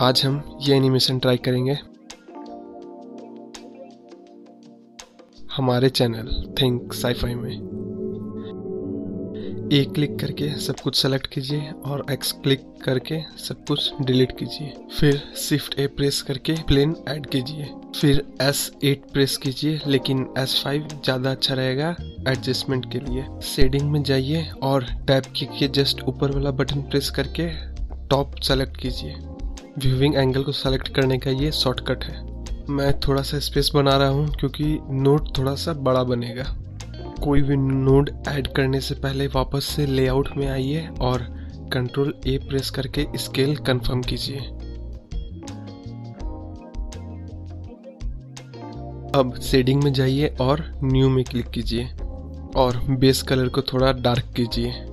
आज हम ये एनिमेशन ट्राई करेंगे हमारे चैनल थिंक साईफाई में। ए क्लिक करके सब कुछ सेलेक्ट कीजिए और एक्स क्लिक करके सब कुछ डिलीट कीजिए। फिर शिफ्ट ए प्रेस करके प्लेन ऐड कीजिए। फिर S8 प्रेस कीजिए, लेकिन S5 ज़्यादा अच्छा रहेगा एडजस्टमेंट के लिए। शेडिंग में जाइए और टैब की के जस्ट ऊपर वाला बटन प्रेस करके टॉप सेलेक्ट कीजिए। व्यूइंग एंगल को सेलेक्ट करने का ये शॉर्टकट है। मैं थोड़ा सा स्पेस बना रहा हूँ क्योंकि नोड थोड़ा सा बड़ा बनेगा। कोई भी नोड ऐड करने से पहले वापस से लेआउट में आइए और कंट्रोल ए प्रेस करके स्केल कंफर्म कीजिए। अब शेडिंग में जाइए और न्यू में क्लिक कीजिए और बेस कलर को थोड़ा डार्क कीजिए।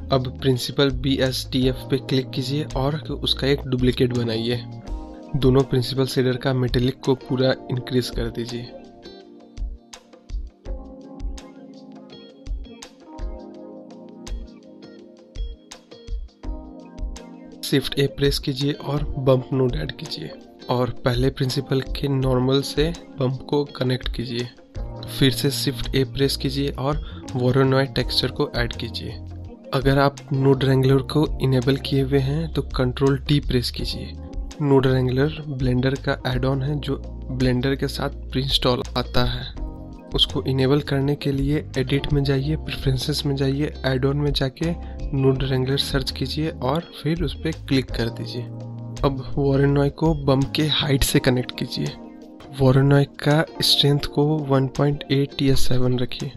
अब प्रिंसिपल BSDF पे क्लिक कीजिए और उसका एक डुप्लीकेट बनाइए। दोनों प्रिंसिपल शेडर का मेटेलिक को पूरा इंक्रीज कर दीजिए। शिफ्ट ए प्रेस कीजिए और बम्प नोड ऐड कीजिए और पहले प्रिंसिपल के नॉर्मल से बम्प को कनेक्ट कीजिए। फिर से शिफ्ट ए प्रेस कीजिए और वोरोनॉइड टेक्सचर को ऐड कीजिए। अगर आप नोड रेंगुलर को इनेबल किए हुए हैं तो कंट्रोल T प्रेस कीजिए। नोड रेंगुलर ब्लेंडर का एड ऑन है जो ब्लेंडर के साथ प्री इंस्टॉल आता है। उसको इनेबल करने के लिए एडिट में जाइए, प्रेफरेंसेस में जाइए, एड ऑन में जाके नोड रेंगुलर सर्च कीजिए और फिर उस पर क्लिक कर दीजिए। अब वोरोनॉइड को बम्प के हाइट से कनेक्ट कीजिए। वोरोनॉइड का स्ट्रेंथ को 1.8 या 7 रखिए।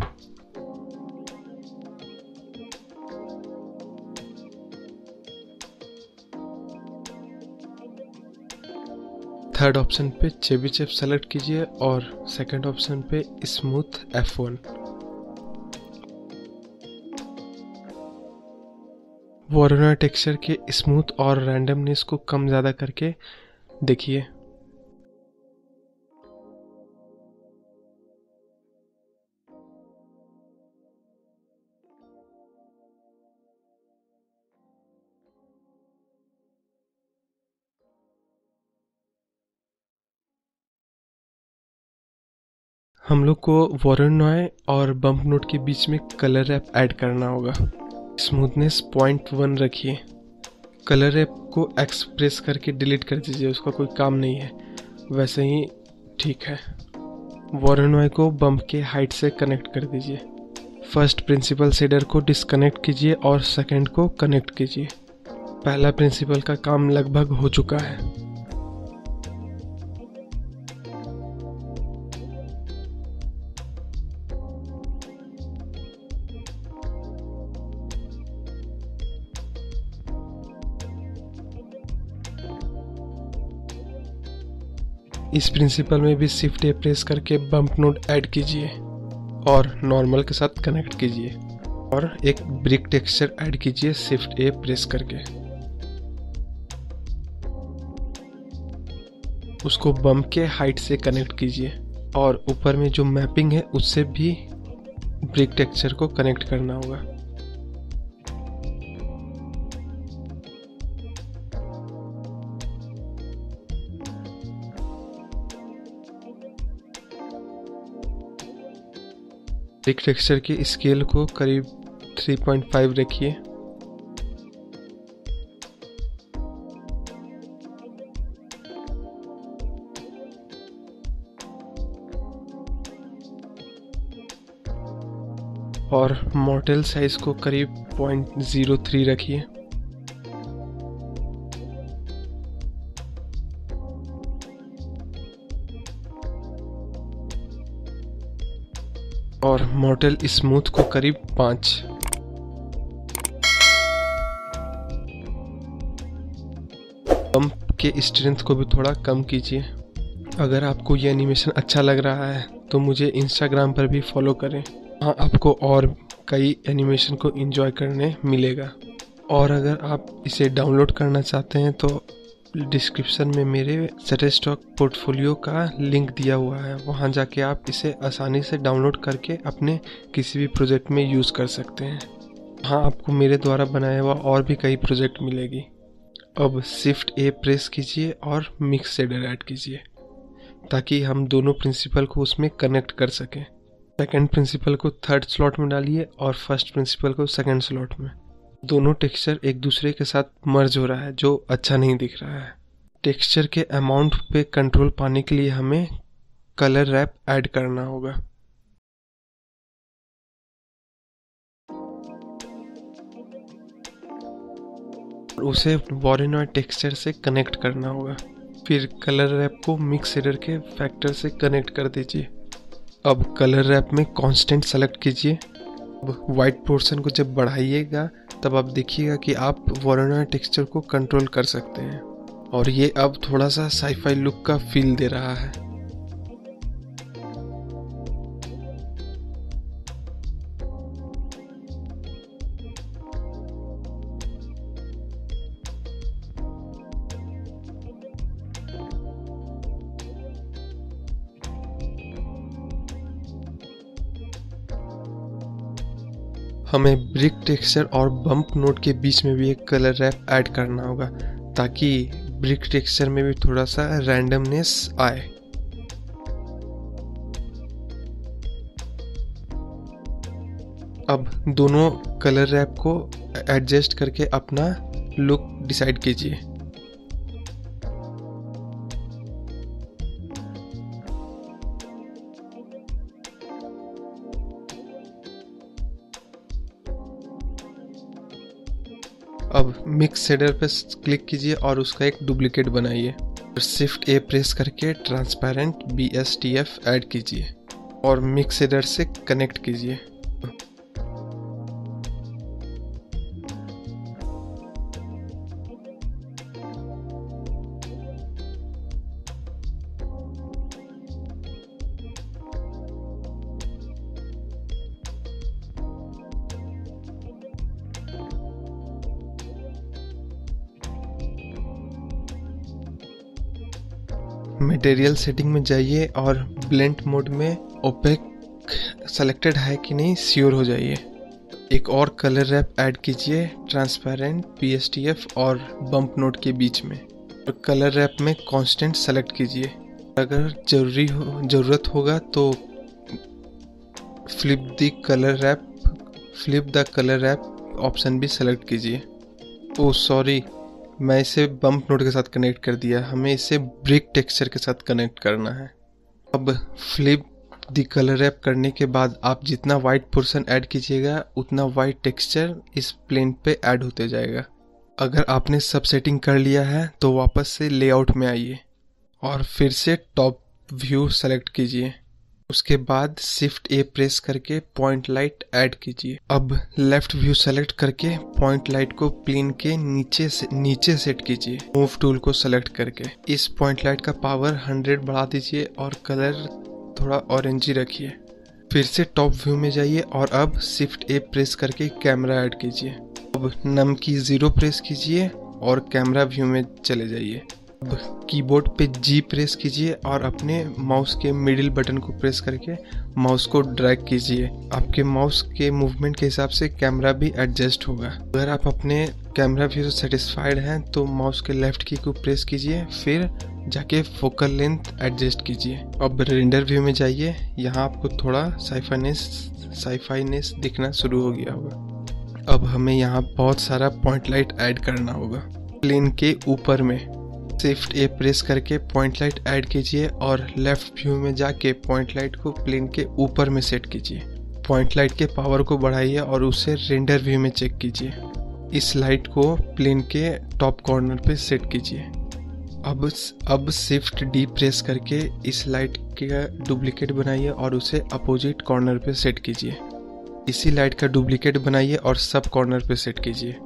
थर्ड ऑप्शन पे चेबीशेव सेलेक्ट कीजिए और सेकंड ऑप्शन पे स्मूथ F1। वोरोनॉइड टेक्सचर के स्मूथ और रैंडमनेस को कम ज़्यादा करके देखिए। हम लोग को वोरोनॉइड और बम्प नोड के बीच में कलर रैप ऐड करना होगा। स्मूथनेस 0.1 रखिए। कलर रैप को एक्स प्रेस करके डिलीट कर दीजिए, उसका कोई काम नहीं है, वैसे ही ठीक है। वोरोनॉइड को बम्प के हाइट से कनेक्ट कर दीजिए। फर्स्ट प्रिंसिपल शेडर को डिस्कनेक्ट कीजिए और सेकंड को कनेक्ट कीजिए। पहला प्रिंसिपल का काम लगभग हो चुका है। इस प्रिंसिपल में भी शिफ्ट ए प्रेस करके बम्प नोड ऐड कीजिए और नॉर्मल के साथ कनेक्ट कीजिए और एक ब्रिक टेक्सचर ऐड कीजिए शिफ्ट ए प्रेस करके। उसको बम्प के हाइट से कनेक्ट कीजिए और ऊपर में जो मैपिंग है उससे भी ब्रिक टेक्सचर को कनेक्ट करना होगा। ब्रिक टेक्सचर के स्केल को करीब 3.5 रखिए। और मॉर्टेल साइज को करीब 0.03 रखिए। और मॉर्टेल स्मूथ को करीब 5। बम्प के स्ट्रेंथ को भी थोड़ा कम कीजिए। अगर आपको ये एनिमेशन अच्छा लग रहा है तो मुझे इंस्टाग्राम पर भी फॉलो करें। हाँ, आपको और कई एनिमेशन को एंजॉय करने मिलेगा। और अगर आप इसे डाउनलोड करना चाहते हैं तो डिस्क्रिप्शन में मेरे शटरस्टॉक पोर्टफोलियो का लिंक दिया हुआ है, वहाँ जाके आप इसे आसानी से डाउनलोड करके अपने किसी भी प्रोजेक्ट में यूज़ कर सकते हैं। हाँ, आपको मेरे द्वारा बनाया हुआ और भी कई प्रोजेक्ट मिलेगी। अब शिफ्ट ए प्रेस कीजिए और मिक्स शेडर ऐड कीजिए ताकि हम दोनों प्रिंसिपल को उसमें कनेक्ट कर सकें। सेकंड प्रिंसिपल को थर्ड स्लॉट में डालिए और फर्स्ट प्रिंसिपल को सेकंड स्लॉट में। दोनों टेक्सचर एक दूसरे के साथ मर्ज हो रहा है जो अच्छा नहीं दिख रहा है। टेक्सचर के अमाउंट पे कंट्रोल पाने के लिए हमें कलर रैप ऐड करना होगा। उसे वॉरेनॉइड टेक्सचर से कनेक्ट करना होगा। फिर कलर रैप को मिक्स शेडर के फैक्टर से कनेक्ट कर दीजिए। अब कलर रैप में कांस्टेंट सेलेक्ट कीजिए। अब वाइट पोर्शन को जब बढ़ाइएगा तब आप देखिएगा कि आप वॉरेनॉइड टेक्सचर को कंट्रोल कर सकते हैं और ये अब थोड़ा सा साईफाई लुक का फील दे रहा है। हमें ब्रिक टेक्सचर और बम्प नोट के बीच में भी एक कलर रैप ऐड करना होगा ताकि ब्रिक टेक्सचर में भी थोड़ा सा रैंडमनेस आए। अब दोनों कलर रैप को एडजस्ट करके अपना लुक डिसाइड कीजिए। अब मिक्स शेडर पे क्लिक कीजिए और उसका एक डुप्लीकेट बनाइए। शिफ्ट ए प्रेस करके ट्रांसपेरेंट BSTF ऐड कीजिए और मिक्स शेडर से कनेक्ट कीजिए। मटेरियल सेटिंग में जाइए और ब्लेंड मोड में ओपेक सेलेक्टेड है कि नहीं श्योर हो जाइए। एक और कलर रैप ऐड कीजिए ट्रांसपेरेंट BSTF और बम्प नोट के बीच में और कलर रैप में कांस्टेंट सेलेक्ट कीजिए। अगर ज़रूरत होगा तो flip the colour ramp option भी सेलेक्ट कीजिए। ओह सॉरी, मैं इसे बम्प नोट के साथ कनेक्ट कर दिया, हमें इसे ब्रिक टेक्सचर के साथ कनेक्ट करना है। अब फ्लिप द कलर रैप करने के बाद आप जितना वाइट पोर्शन ऐड कीजिएगा उतना वाइट टेक्सचर इस प्लेन पे ऐड होते जाएगा। अगर आपने सब सेटिंग कर लिया है तो वापस से लेआउट में आइए और फिर से टॉप व्यू सेलेक्ट कीजिए। उसके बाद शिफ्ट ए प्रेस करके पॉइंट लाइट ऐड कीजिए। अब लेफ्ट व्यू सेलेक्ट करके पॉइंट लाइट को प्लेन के नीचे सेट कीजिए मूव टूल को सेलेक्ट करके। इस पॉइंट लाइट का पावर 100 बढ़ा दीजिए और कलर थोड़ा ऑरेंजी रखिए। फिर से टॉप व्यू में जाइए और अब शिफ्ट ए प्रेस करके कैमरा ऐड कीजिए। अब नम की 0 प्रेस कीजिए और कैमरा व्यू में चले जाइए। अब कीबोर्ड पे G प्रेस कीजिए और अपने माउस के मिडिल बटन को प्रेस करके माउस को ड्रैग कीजिए। आपके माउस के मूवमेंट के हिसाब से कैमरा भी एडजस्ट होगा। अगर आप अपने कैमरा व्यू से सेटिस्फाइड हैं तो माउस के लेफ्ट की को प्रेस कीजिए, फिर जाके फोकल लेंथ एडजस्ट कीजिए। अब रेंडर व्यू में जाइए, यहाँ आपको थोड़ा साइफाइनेस दिखना शुरू हो गया होगा। अब हमें यहाँ बहुत सारा पॉइंट लाइट ऐड करना होगा प्लेन के ऊपर में। शिफ्ट ए प्रेस करके पॉइंट लाइट ऐड कीजिए और लेफ्ट व्यू में जाके पॉइंट लाइट को प्लेन के ऊपर में सेट कीजिए। पॉइंट लाइट के पावर को बढ़ाइए और उसे रेंडर व्यू में चेक कीजिए। इस लाइट को प्लेन के टॉप कॉर्नर पे सेट कीजिए। अब शिफ्ट डी प्रेस करके इस लाइट का डुप्लीकेट बनाइए और उसे अपोजिट कॉर्नर पे सेट कीजिए। इसी लाइट का डुप्लीकेट बनाइए और सब कॉर्नर पे सेट कीजिए।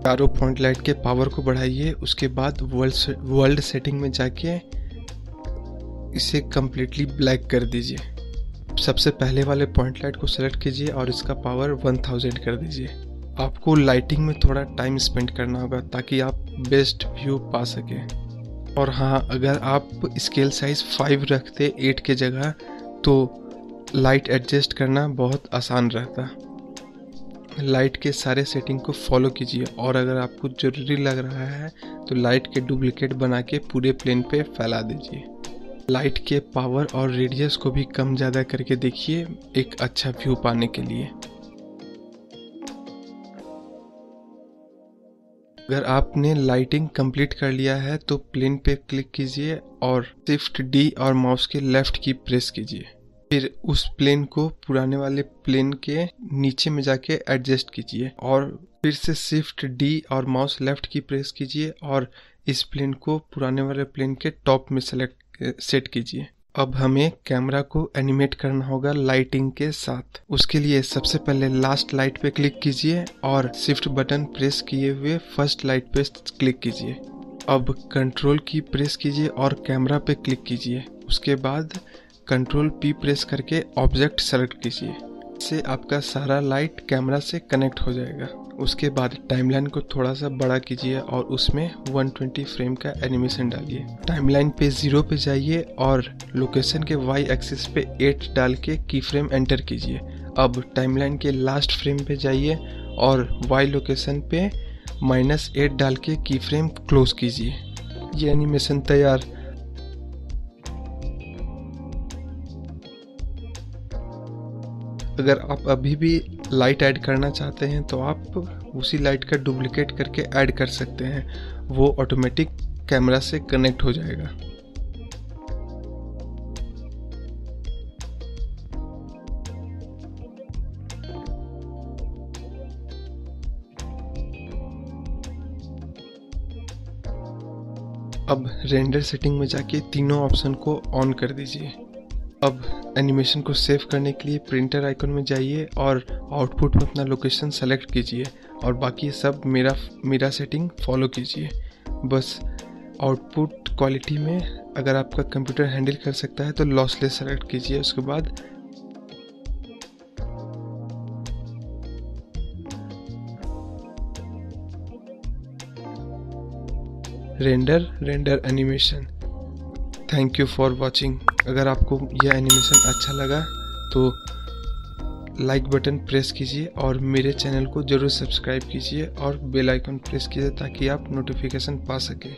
चारों पॉइंट लाइट के पावर को बढ़ाइए। उसके बाद वर्ल्ड सेटिंग में जाके इसे कम्प्लीटली ब्लैक कर दीजिए। सबसे पहले वाले पॉइंट लाइट को सेलेक्ट कीजिए और इसका पावर 1000 कर दीजिए। आपको लाइटिंग में थोड़ा टाइम स्पेंड करना होगा ताकि आप बेस्ट व्यू पा सकें। और हाँ, अगर आप स्केल साइज 5 रखते 8 के जगह तो लाइट एडजस्ट करना बहुत आसान रहता। लाइट के सारे सेटिंग को फॉलो कीजिए और अगर आपको ज़रूरी लग रहा है तो लाइट के डुप्लीकेट बना के पूरे प्लेन पे फैला दीजिए। लाइट के पावर और रेडियस को भी कम ज़्यादा करके देखिए एक अच्छा व्यू पाने के लिए। अगर आपने लाइटिंग कंप्लीट कर लिया है तो प्लेन पे क्लिक कीजिए और शिफ्ट डी और माउस के लेफ्ट की प्रेस कीजिए। फिर उस प्लेन को पुराने वाले प्लेन के नीचे में जाके एडजस्ट कीजिए और फिर से शिफ्ट डी और माउस लेफ्ट की प्रेस कीजिए और इस प्लेन को पुराने वाले प्लेन के टॉप में सेट कीजिए। अब हमें कैमरा को एनिमेट करना होगा लाइटिंग के साथ। उसके लिए सबसे पहले लास्ट लाइट पे क्लिक कीजिए और शिफ्ट बटन प्रेस किए हुए फर्स्ट लाइट पे क्लिक कीजिए। अब कंट्रोल की प्रेस कीजिए और कैमरा पे क्लिक कीजिए। उसके बाद कंट्रोल पी प्रेस करके ऑब्जेक्ट सेलेक्ट कीजिए। इससे आपका सारा लाइट कैमरा से कनेक्ट हो जाएगा। उसके बाद टाइमलाइन को थोड़ा सा बड़ा कीजिए और उसमें 120 फ्रेम का एनिमेशन डालिए। टाइमलाइन पे 0 पे जाइए और लोकेशन के वाई एक्सिस पे 8 डाल के की फ्रेम एंटर कीजिए। अब टाइमलाइन के लास्ट फ्रेम पे जाइए और वाई लोकेशन पे -8 डाल के की फ्रेम क्लोज कीजिए। ये एनिमेशन तैयार। अगर आप अभी भी लाइट ऐड करना चाहते हैं तो आप उसी लाइट का डुप्लीकेट करके ऐड कर सकते हैं, वो ऑटोमेटिक कैमरा से कनेक्ट हो जाएगा। अब रेंडर सेटिंग में जाके तीनों ऑप्शन को ऑन कर दीजिए। अब एनिमेशन को सेव करने के लिए प्रिंटर आइकन में जाइए और आउटपुट में अपना लोकेशन सेलेक्ट कीजिए और बाकी सब मेरा सेटिंग फॉलो कीजिए। बस आउटपुट क्वालिटी में अगर आपका कंप्यूटर हैंडल कर सकता है तो लॉसलेस सेलेक्ट कीजिए। उसके बाद render animation. Thank you for watching. अगर आपको यह एनिमेशन अच्छा लगा तो लाइक बटन प्रेस कीजिए और मेरे चैनल को ज़रूर सब्सक्राइब कीजिए और बेल आइकन प्रेस कीजिए ताकि आप नोटिफिकेशन पा सकें।